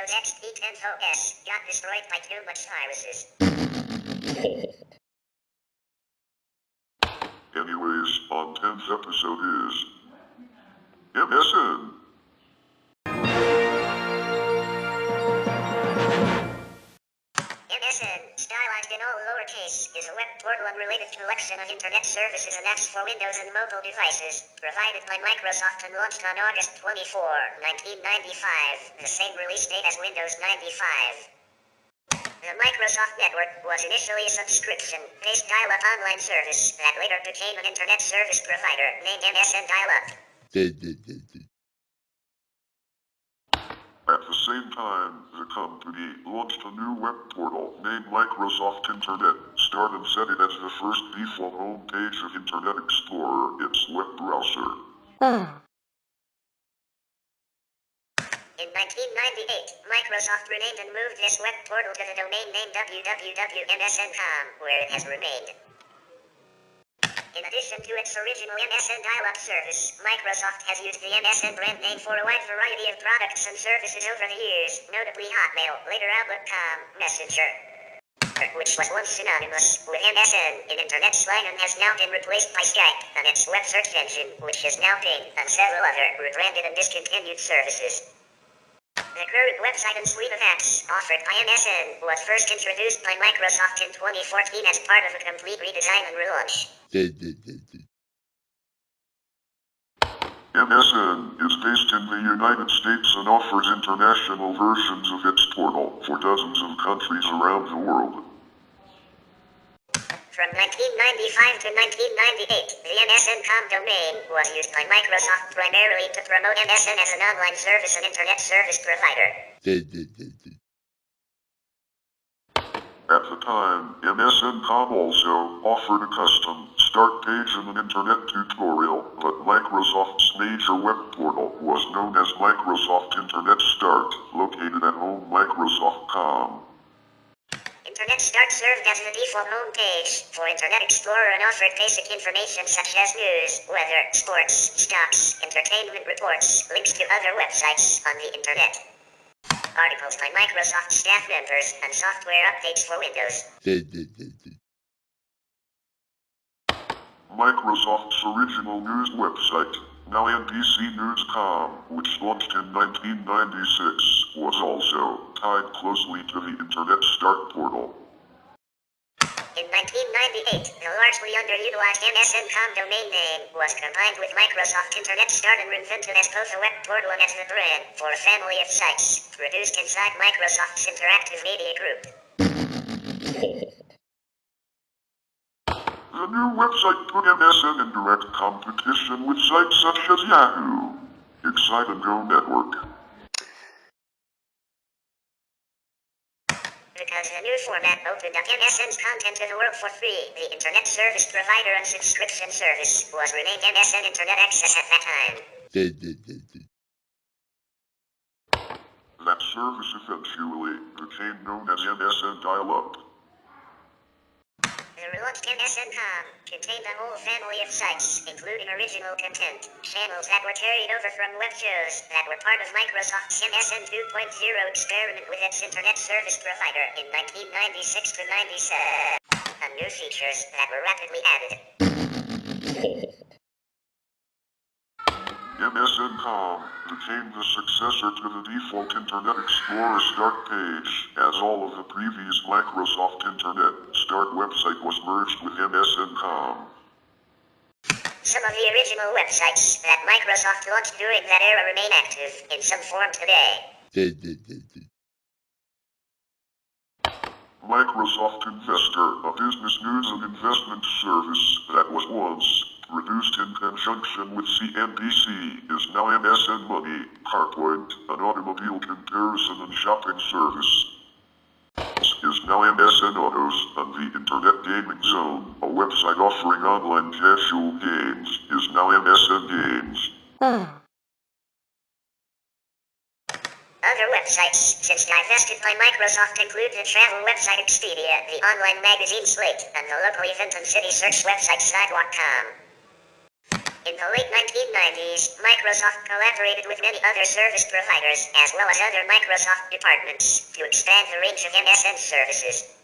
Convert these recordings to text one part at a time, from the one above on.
Windows XP 10.0S got destroyed by too much viruses. Anyways, on 10th episode is MSN. MSN, stylized in all lowercase, is a web portal and related collection of internet services and apps for Windows and mobile devices, provided by Microsoft and launched on August 24, 1995, the same release date as Windows 95. The Microsoft Network was initially a subscription-based dial-up online service that later became an internet service provider named MSN Dial-Up. At the same time, the company launched a new web portal named Microsoft Internet, Start and set it as the first default home page of Internet Explorer, its web browser. In 1998, Microsoft renamed and moved this web portal to the domain name www.msn.com, where it has remained. In addition to its original MSN dial-up service, Microsoft has used the MSN brand name for a wide variety of products and services over the years, notably Hotmail, later Outlook.com, Messenger, which was once synonymous with MSN in internet slang and has now been replaced by Skype and its web search engine, which is now Bing, and several other rebranded and discontinued services. The current website and suite of apps offered by MSN was first introduced by Microsoft in 2014 as part of a complete redesign and relaunch. MSN is based in the United States and offers international versions of its portal for dozens of countries around the world. From 1995 to 1998, the MSN.com domain was used by Microsoft primarily to promote MSN as an online service and internet service provider. At the time, MSN.com also offered a custom start page and an internet tutorial, but Microsoft's major web portal was known as Microsoft Internet Start, located at home.microsoft.com. Internet Start served as the default home page for Internet Explorer and offered basic information such as news, weather, sports, stocks, entertainment reports, links to other websites on the Internet, articles by Microsoft staff members, and software updates for Windows. Microsoft's original news website, now NBCnews.com, which launched in 1996, was also tied closely to the Internet Start portal. In 1998, the largely underutilized MSN.com domain name was combined with Microsoft Internet Start and reinvented as both a web portal and as the brand for a family of sites produced inside Microsoft's Interactive Media Group. The new website put MSN in direct competition with sites such as Yahoo, Excite and Go Network. Because the new format opened up MSN's content to the world for free, the Internet Service Provider and Subscription Service was renamed MSN Internet Access at that time. That service eventually became known as MSN Dial-Up. The relaunched MSN.com contained a whole family of sites, including original content, channels that were carried over from web shows that were part of Microsoft's MSN 2.0 experiment with its internet service provider in 1996 to 97, and new features that were rapidly added. MSN.com became the successor to the default Internet Explorer Start page, as all of the previous Microsoft Internet Start website was merged with MSN.com. Some of the original websites that Microsoft launched during that era remain active in some form today. Microsoft Investor, a business news and investment service that was once produced in conjunction with CNBC, is now MSN Money, CarPoint, an automobile comparison and shopping service, is now MSN Autos, and the Internet Gaming Zone, a website offering online casual games, is now MSN Games. Other websites, since divested by Microsoft, include the travel website Expedia, the online magazine Slate, and the local event and city search website Sidewalk.com. In the late 1990s, Microsoft collaborated with many other service providers, as well as other Microsoft departments, to expand the range of MSN services.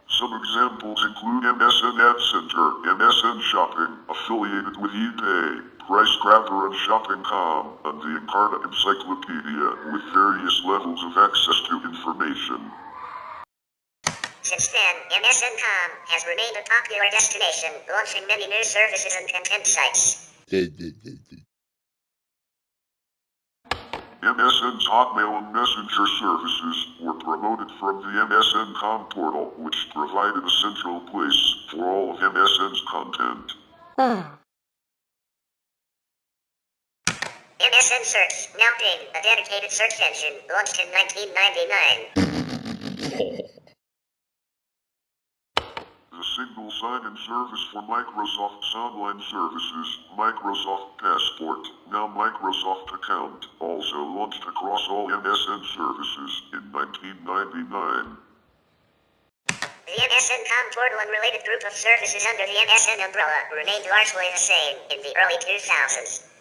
Some examples include MSN Ad Center, MSN Shopping, affiliated with eBay, Price Grabber and Shopping.com, and the Encarta Encyclopedia, with various levels of access to information. Since then, MSN.com has remained a popular destination, launching many new services and content sites. MSN's Hotmail and Messenger services were promoted from the MSN.com portal, which provided a central place for all of MSN's content. MSN Search, now Bing, a dedicated search engine, launched in 1999. The single sign-in service for Microsoft's online services, Microsoft Passport, now Microsoft Account, also launched across all MSN services in 1999. The MSN.com portal and related group of services under the MSN umbrella remained largely the same in the early 2000s.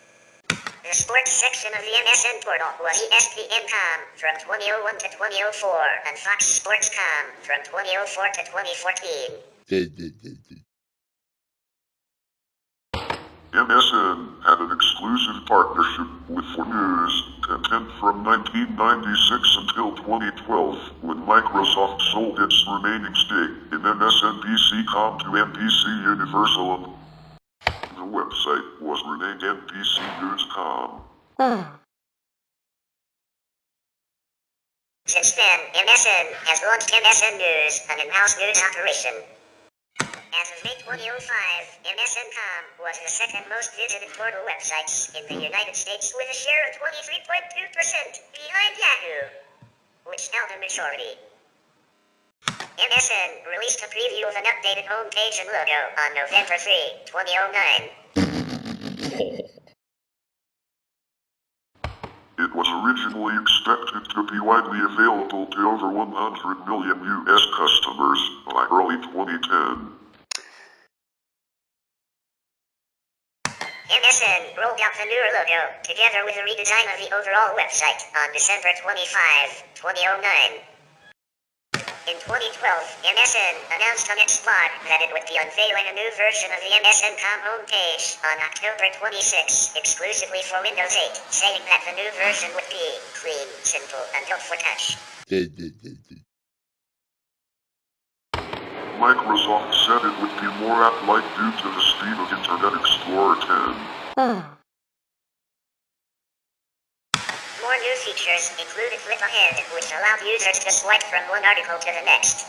The sports section of the MSN portal was ESPN.com from 2001 to 2004 and Fox Sports.com from 2004 to 2014. MSN had an exclusive partnership with For News content from 1996 until 2012, when Microsoft sold its remaining stake in MSNBC.com to NBC Universal. The website was renamed NBCNews.com. Since then, MSN has launched MSN News, an in-house news operation. As of May 2005, MSN.com was the second most visited portal websites in the United States with a share of 23.2%, behind Yahoo, which held a majority. MSN released a preview of an updated homepage and logo on November 3, 2009. It was originally expected to be widely available to over 100 million U.S. customers by early 2010. MSN rolled out the newer logo, together with a redesign of the overall website, on December 25, 2009. In 2012, MSN announced on its blog that it would be unveiling a new version of the MSN.com homepage on October 26, exclusively for Windows 8, saying that the new version would be clean, simple, and built for touch. Microsoft said it would be more app-like due to the speed of Internet Explorer 10. More new features included Flip Ahead, which allowed users to swipe from one article to the next.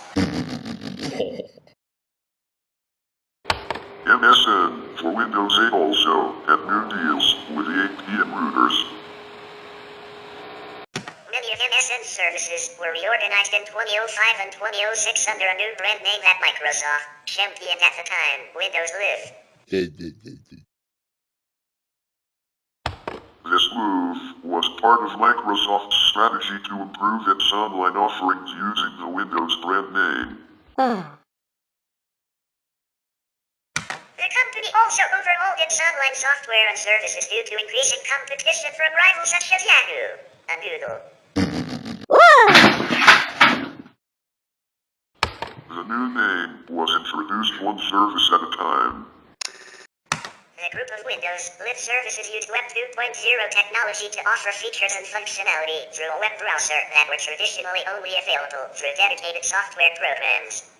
MSN for Windows 8 also had new deals with the 8 p.m. routers. Many of MSN's services were reorganized in 2005 and 2006 under a new brand name at Microsoft, championed at the time, Windows Live. This move was part of Microsoft's strategy to improve its online offerings using the Windows brand name. The company also overhauled its online software and services due to increasing competition from rivals such as Yahoo and Google. The new name was introduced one service at a time. The group of Windows Live services used Web 2.0 technology to offer features and functionality through a web browser that were traditionally only available through dedicated software programs.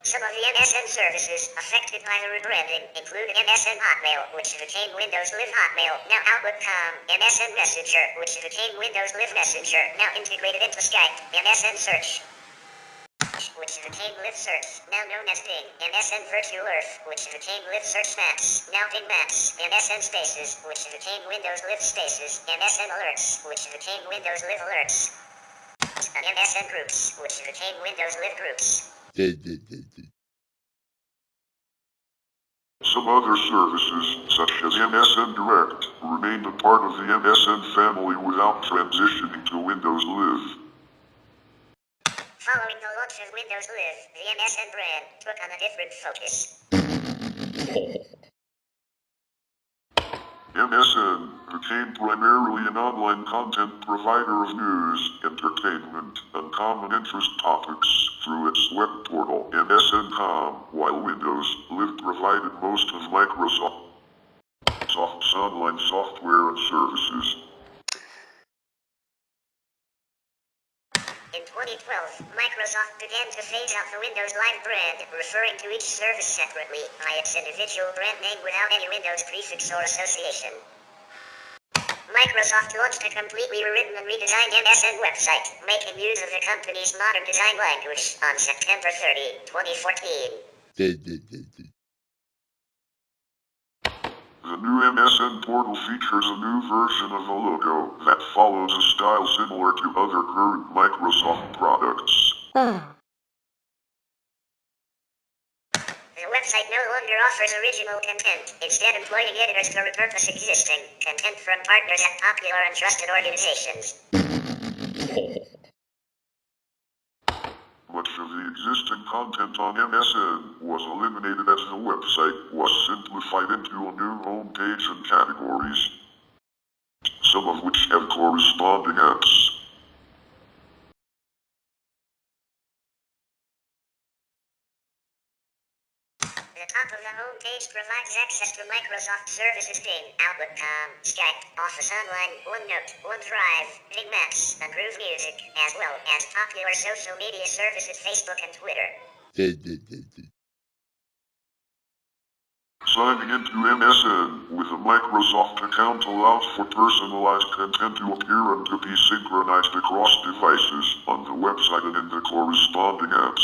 Some of the MSN services affected by the rebranding include MSN Hotmail, which became Windows Live Hotmail, now Outlook.com, MSN Messenger, which became Windows Live Messenger, now integrated into Skype, MSN Search, which became Live Search, now known as Bing, MSN Virtual Earth, which became Live Search Maps, now Bing Maps, MSN Spaces, which became Windows Live Spaces, MSN Alerts, which became Windows Live Alerts, and MSN Groups, which became Windows Live Groups. Some other services, such as MSN Direct, remained a part of the MSN family without transitioning to Windows Live. Following the launch of Windows Live, the MSN brand took on a different focus. MSN became primarily an online content provider of news, entertainment, and common interest topics through its web portal, MSN.com, while Windows Live provided most of Microsoft's online software and services. In 2012, Microsoft began to phase out the Windows Live brand, referring to each service separately by its individual brand name without any Windows prefix or association. Microsoft launched a completely rewritten and redesigned MSN website, making use of the company's modern design language, on September 30, 2014. The new MSN portal features a new version of the logo that follows a style similar to other current Microsoft products. The website no longer offers original content, instead employing editors to repurpose existing content from partners at popular and trusted organizations. Much of the existing content on MSN was eliminated as the website was simplified into a new homepage and categories, some of which have corresponding apps. The top of the homepage provides access to Microsoft services Bing, Outlook.com, Skype, Office Online, OneNote, OneDrive, Bing Maps, and Groove Music, as well as popular social media services Facebook and Twitter. Signing into MSN with a Microsoft account allows for personalized content to appear and to be synchronized across devices on the website and in the corresponding apps.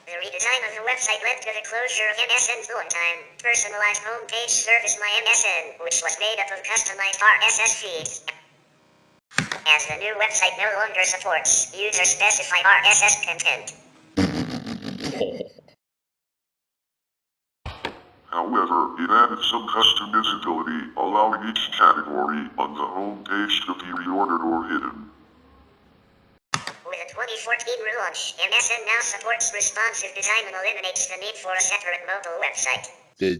The redesign of the website led to the closure of MSN's long-time personalized homepage service My MSN, which was made up of customized RSS feeds. As the new website no longer supports user-specified RSS content. However, it added some custom visibility, allowing each category on the homepage to be reordered or hidden. With a 2014 relaunch, MSN now supports responsive design and eliminates the need for a separate mobile website. The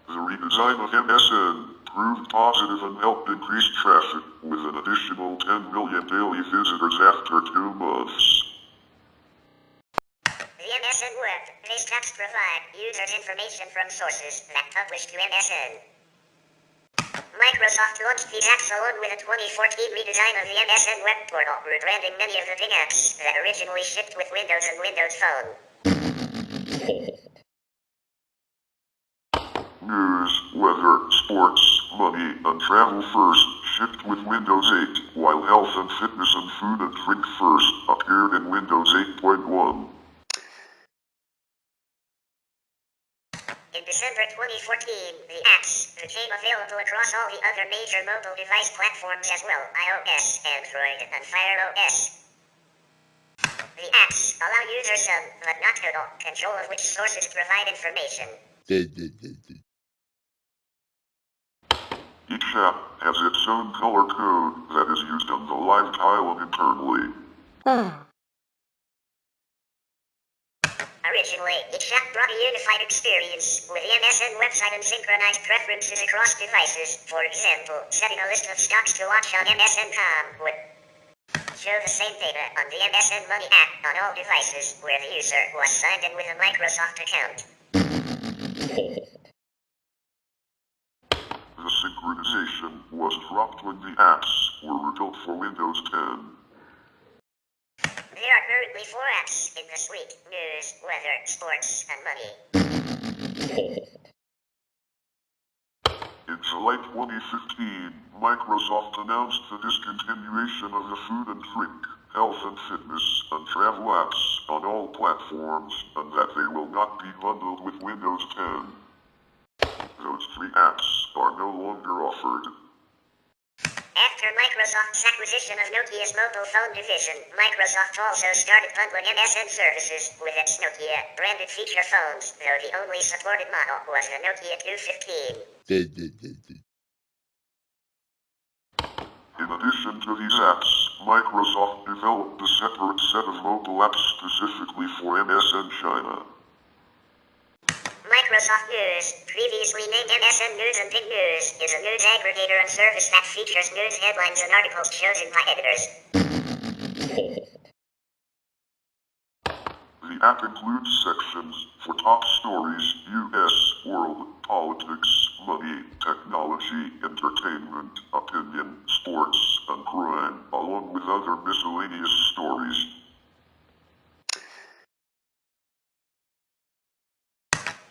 redesign of MSN proved positive and helped increase traffic, with an additional 10 million daily visitors after 2 months. The MSN web-based apps provide users information from sources that publish to MSN. Microsoft launched these apps along with a 2014 redesign of the MSN web portal, rebranding many of the Bing apps that originally shipped with Windows and Windows Phone. News, weather, sports, money, and travel first shipped with Windows 8, while health and fitness and food and drink first appeared in Windows 8.1. In December 2014, the apps became available across all the other major mobile device platforms as well, iOS, Android, and Fire OS. The apps allow users some, but not total, control of which sources provide information. Each app has its own color code that is used on the live tile and internally. Originally, each app brought a unified experience, with the MSN website and synchronized preferences across devices. For example, setting a list of stocks to watch on MSN.com would show the same data on the MSN Money app on all devices where the user was signed in with a Microsoft account. The synchronization was dropped when the apps were rebuilt for Windows 10. There are currently 4 apps in the suite: News, Weather, Sports, and Money. In July 2015, Microsoft announced the discontinuation of the food and drink, health and fitness, and travel apps on all platforms, and that they will not be bundled with Windows 10. Those 3 apps are no longer offered. After Microsoft's acquisition of Nokia's mobile phone division, Microsoft also started bundling MSN services with its Nokia-branded feature phones, though the only supported model was the Nokia 215. In addition to these apps, Microsoft developed a separate set of mobile apps specifically for MSN China. Microsoft News, previously named MSN News and Big News, is a news aggregator and service that features news headlines and articles chosen by editors. The app includes sections for top stories, US, world, politics, money, technology, entertainment, opinion, sports, and crime, along with other miscellaneous stories.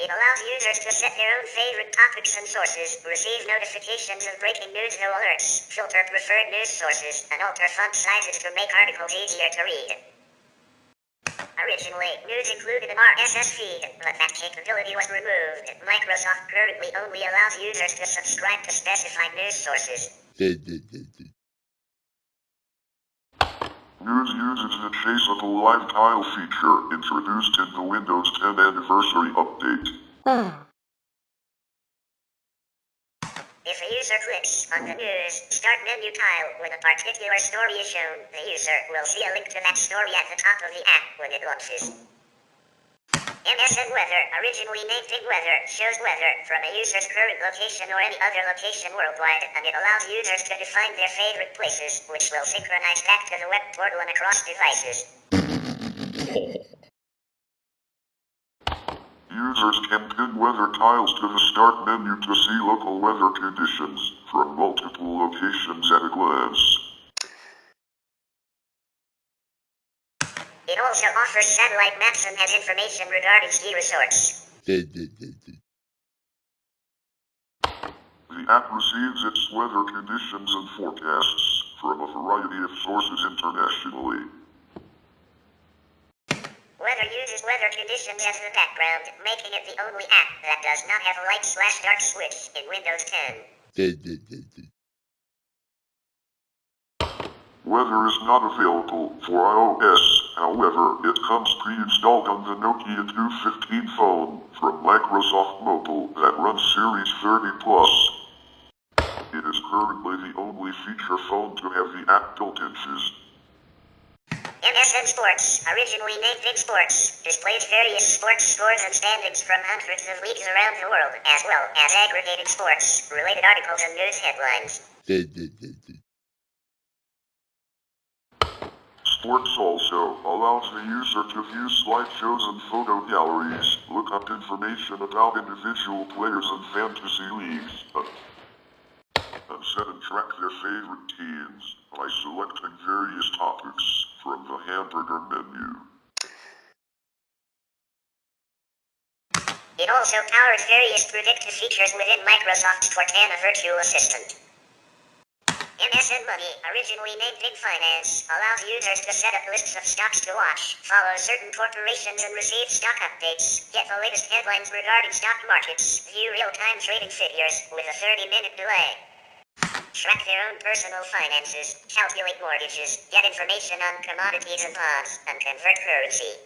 It allows users to set their own favorite topics and sources, receive notifications of breaking news and alerts, filter preferred news sources, and alter font sizes to make articles easier to read. Originally, news included an RSS feed, but that capability was removed. Microsoft currently only allows users to subscribe to specified news sources. News uses the chaseable live tile feature introduced in the Windows 10 anniversary update. If a user clicks on the News Start menu tile when a particular story is shown, the user will see a link to that story at the top of the app when it launches. MSN Weather, originally named Big Weather, shows weather from a user's current location or any other location worldwide, and it allows users to define their favorite places, which will synchronize back to the web portal and across devices. Users can pin weather tiles to the Start menu to see local weather conditions from multiple locations at a glance. It also offers satellite maps and has information regarding ski resorts. The app receives its weather conditions and forecasts from a variety of sources internationally. Weather uses weather conditions as the background, making it the only app that does not have a light/dark switch in Windows 10. Weather is not available for iOS, however, it comes pre-installed on the Nokia 215 phone from Microsoft Mobile that runs Series 30 Plus. It is currently the only feature phone to have the app built into. MSN Sports, originally named Big Sports, displays various sports scores and standings from hundreds of leagues around the world, as well as aggregated sports, related articles and news headlines. Sports also allows the user to view slideshows and photo galleries, look up information about individual players and fantasy leagues, and set and track their favorite teams by selecting various topics from the hamburger menu. It also powers various predictive features within Microsoft's Cortana virtual assistant. MSN Money, originally named Big Finance, allows users to set up lists of stocks to watch, follow certain corporations and receive stock updates, get the latest headlines regarding stock markets, view real-time trading figures with a 30-minute delay, track their own personal finances, calculate mortgages, get information on commodities and bonds, and convert currency.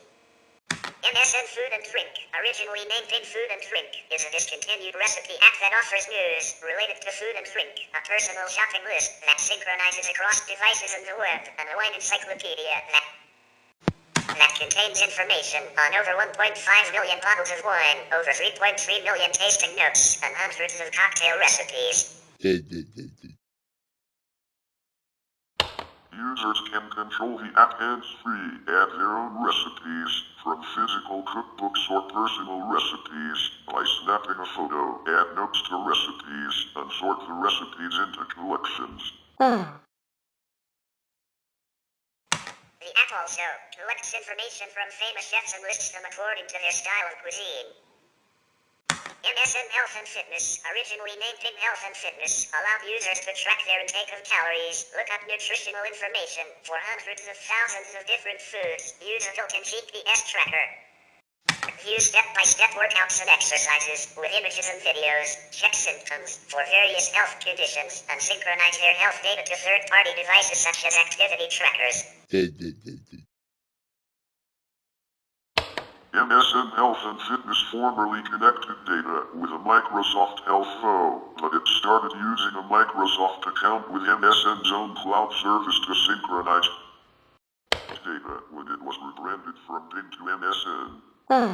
MSN Food and Drink, originally named Big Food and Drink, is a discontinued recipe app that offers news related to food and drink, a personal shopping list that synchronizes across devices and the web, and a wine encyclopedia that contains information on over 1.5 million bottles of wine, over 3.3 million tasting notes, and hundreds of cocktail recipes. Users can control the app hands-free, add their own recipes from physical cookbooks or personal recipes by snapping a photo, add notes to recipes, and sort the recipes into collections. The app also collects information from famous chefs and lists them according to their style of cuisine. MSN Health and Fitness, originally named Big Health and Fitness, allowed users to track their intake of calories, look up nutritional information for hundreds of thousands of different foods, use a built-in GPS tracker, view step-by-step workouts and exercises with images and videos, check symptoms for various health conditions, and synchronize their health data to third-party devices such as activity trackers. MSN Health and Fitness formerly connected data with a Microsoft Health phone, but it started started using a Microsoft account with MSN's own cloud service to synchronize data when it was rebranded from Bing to MSN. The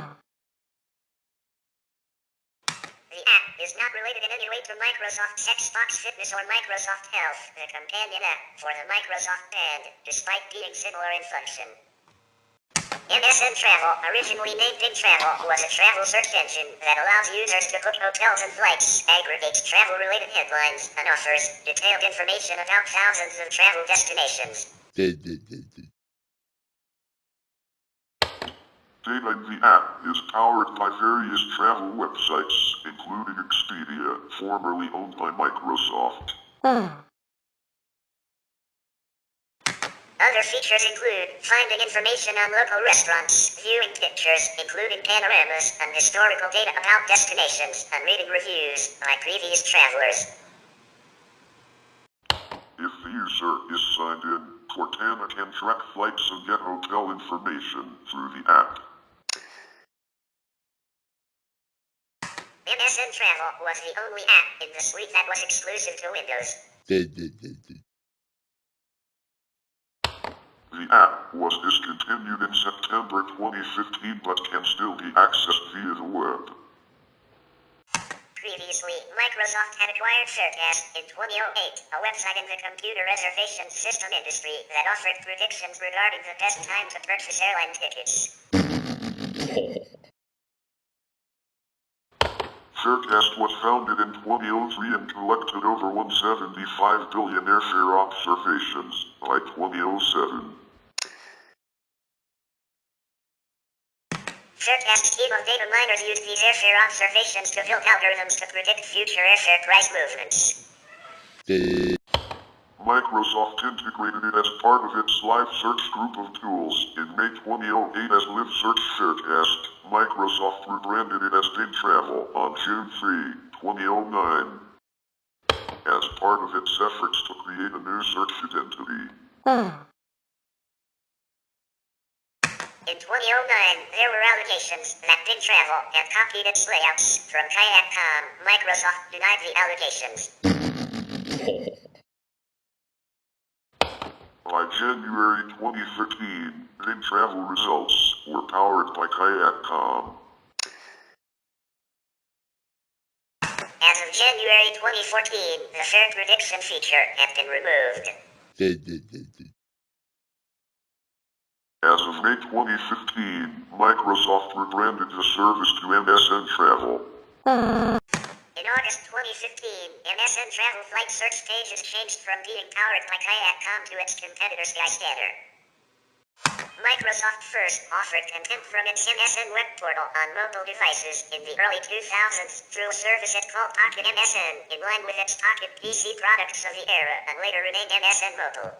app is not related in any way to Microsoft's Xbox Fitness or Microsoft Health, the companion app for the Microsoft Band, despite being similar in function. MSN Travel, originally named Bing Travel, was a travel search engine that allows users to book hotels and flights, aggregates travel-related headlines, and offers detailed information about thousands of travel destinations. Data in the app is powered by various travel websites, including Expedia, formerly owned by Microsoft. Other features include finding information on local restaurants, viewing pictures, including panoramas, and historical data about destinations, and reading reviews by previous travelers. If the user is signed in, Cortana can track flights and get hotel information through the app. MSN Travel was the only app in the suite that was exclusive to Windows. The app was discontinued in September 2015 but can still be accessed via the web. Previously, Microsoft had acquired Faircast in 2008, a website in the computer reservation system industry that offered predictions regarding the best time to purchase airline tickets. Faircast was founded in 2003 and collected over 175 billion airfare observations by 2007. Faircast's team of data miners used these airfare observations to build algorithms to predict future airfare price movements. Microsoft integrated it as part of its Live Search group of tools. In May 2008 as Live Search Faircast, Microsoft rebranded it as Bing Travel on June 3, 2009, as part of its efforts to create a new search identity. In 2009, there were allegations that Bing Travel had copied its layouts from Kayak.com. Microsoft denied the allegations. By January 2013, Bing Travel results were powered by Kayak.com. As of January 2014, the fare prediction feature had been removed. As of May 2015, Microsoft rebranded the service to MSN Travel. In August 2015, MSN Travel flight search pages changed from being powered by Kayak.com to its competitor Skyscanner. Microsoft first offered content from its MSN web portal on mobile devices in the early 2000s through a service it called Pocket MSN, in line with its Pocket PC products of the era, and later renamed MSN Mobile.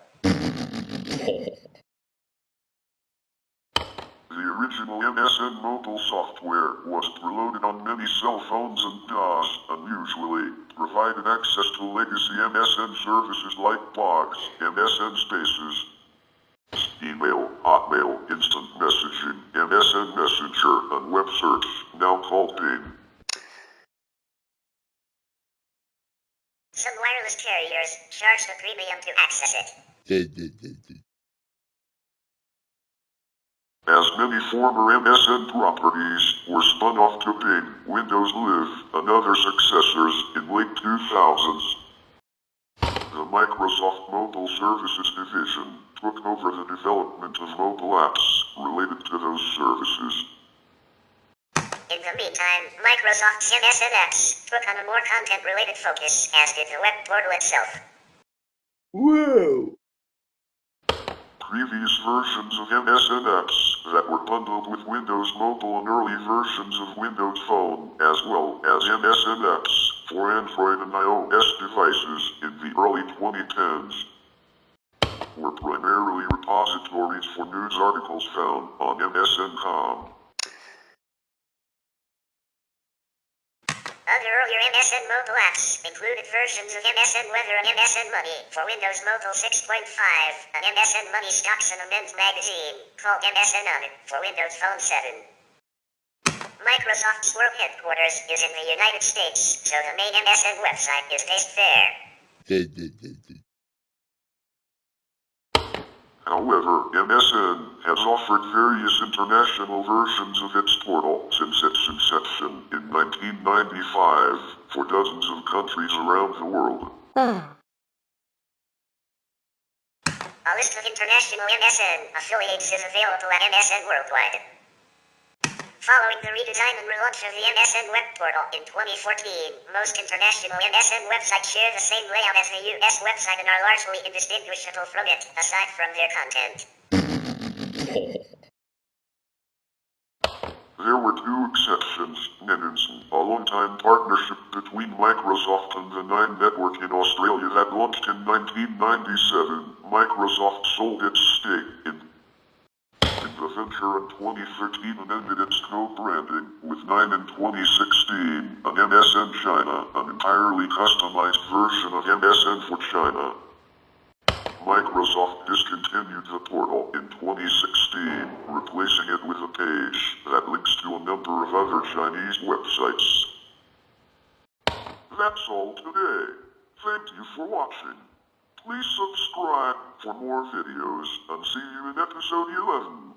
The original MSN Mobile software was preloaded on many cell phones and DOS, unusually provided access to legacy MSN services like blogs, MSN Spaces, email, Hotmail, instant messaging, MSN Messenger, and web search, now called Bing. Some wireless carriers charged a premium to access it. As many former MSN properties were spun off to Bing, Windows Live, and other successors in late 2000s, the Microsoft Mobile Services division took over the development of mobile apps related to those services. In the meantime, Microsoft's MSN apps took on a more content-related focus, as did the web portal itself. Whoa! Previous versions of MSN apps that were bundled with Windows Mobile and early versions of Windows Phone, as well as MSN apps for Android and iOS devices in the early 2010s, were primarily repositories for news articles found on MSN.com. Other earlier MSN mobile apps included versions of MSN Weather and MSN Money for Windows Mobile 6.5, and MSN Money Stocks and a men's magazine called MSN On It for Windows Phone 7. Microsoft's world headquarters is in the United States, so the main MSN website is based there. However, MSN has offered various international versions of its portal since its inception in 1995 for dozens of countries around the world. A list of international MSN affiliates is available at MSN Worldwide. Following the redesign and relaunch of the MSN web portal in 2014, most international MSN websites share the same layout as the US website and are largely indistinguishable from it, aside from their content. There were two exceptions. A long-time partnership between Microsoft and the Nine Network in Australia that launched in 1997. Microsoft sold its stake in the venture in 2013 and ended its co-branding with Nine in 2016, and MSN China, an entirely customized version of MSN for China. Microsoft discontinued the portal in 2016, replacing it with a page that links to a number of other Chinese websites. That's all today. Thank you for watching. Please subscribe for more videos and see you in episode 11.